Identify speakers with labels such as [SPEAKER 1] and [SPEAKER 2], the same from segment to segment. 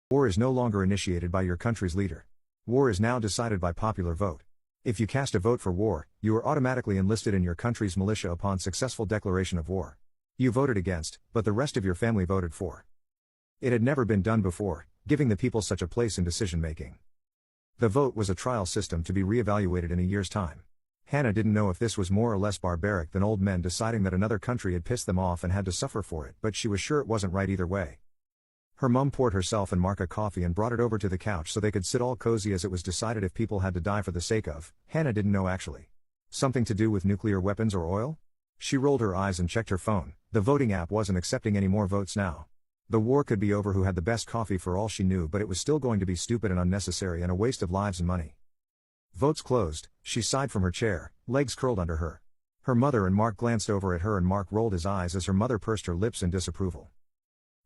[SPEAKER 1] War is no longer initiated by your country's leader. War is now decided by popular vote. If you cast a vote for war, you are automatically enlisted in your country's militia upon successful declaration of war. You voted against, but the rest of your family voted for. It had never been done before, giving the people such a place in decision-making. The vote was a trial system to be re-evaluated in a year's time. Hannah didn't know if this was more or less barbaric than old men deciding that another country had pissed them off and had to suffer for it, but she was sure it wasn't right either way. Her mum poured herself and Mark a coffee and brought it over to the couch so they could sit all cozy as it was decided if people had to die for the sake of, Hannah didn't know actually. Something to do with nuclear weapons or oil? She rolled her eyes and checked her phone. The voting app wasn't accepting any more votes now. The war could be over who had the best coffee for all she knew, but it was still going to be stupid and unnecessary and a waste of lives and money. Votes closed, she sighed from her chair, legs curled under her. Her mother and Mark glanced over at her and Mark rolled his eyes as her mother pursed her lips in disapproval.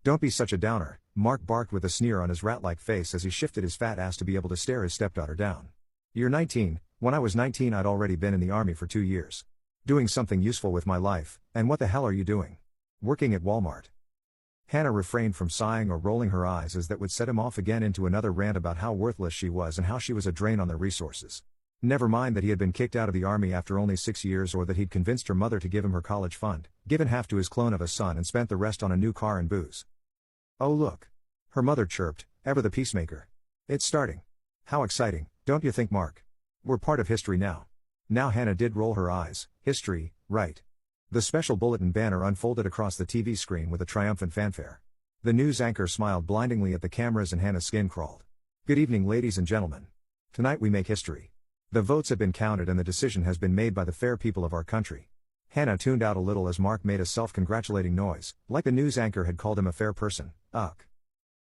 [SPEAKER 1] "Don't be such a downer," Mark barked with a sneer on his rat-like face as he shifted his fat ass to be able to stare his stepdaughter down. "You're 19, when I was 19 I'd already been in the army for 2 years. Doing something useful with my life, and what the hell are you doing? Working at Walmart." Hannah refrained from sighing or rolling her eyes as that would set him off again into another rant about how worthless she was and how she was a drain on their resources. Never mind that he had been kicked out of the army after only 6 years or that he'd convinced her mother to give him her college fund, given half to his clone of a son and spent the rest on a new car and booze. "Oh look," her mother chirped, ever the peacemaker. "It's starting. How exciting, don't you think, Mark? We're part of history now." Now Hannah did roll her eyes. History, right. The special bulletin banner unfolded across the TV screen with a triumphant fanfare. The news anchor smiled blindingly at the cameras and Hannah's skin crawled. "Good evening, ladies and gentlemen. Tonight we make history. The votes have been counted and the decision has been made by the fair people of our country." Hannah tuned out a little as Mark made a self-congratulating noise, like the news anchor had called him a fair person. Ugh.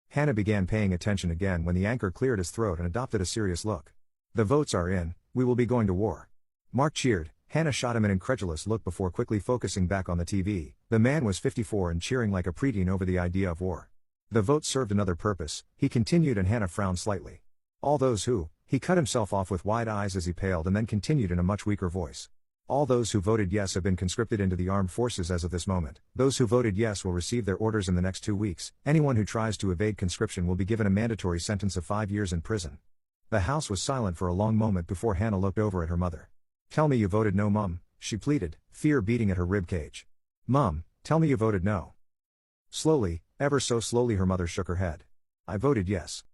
[SPEAKER 1] Hannah began paying attention again when the anchor cleared his throat and adopted a serious look. "The votes are in, we will be going to war." Mark cheered. Hannah shot him an incredulous look before quickly focusing back on the TV. The man was 54 and cheering like a preteen over the idea of war. "The vote served another purpose," he continued, and Hannah frowned slightly. "All those who," he cut himself off with wide eyes as he paled and then continued in a much weaker voice. "All those who voted yes have been conscripted into the armed forces as of this moment. Those who voted yes will receive their orders in the next 2 weeks. Anyone who tries to evade conscription will be given a mandatory sentence of 5 years in prison." The house was silent for a long moment before Hannah looked over at her mother. "Tell me you voted no, Mum," she pleaded, fear beating at her ribcage. "Mum, tell me you voted no." Slowly, ever so slowly, her mother shook her head. "I voted yes.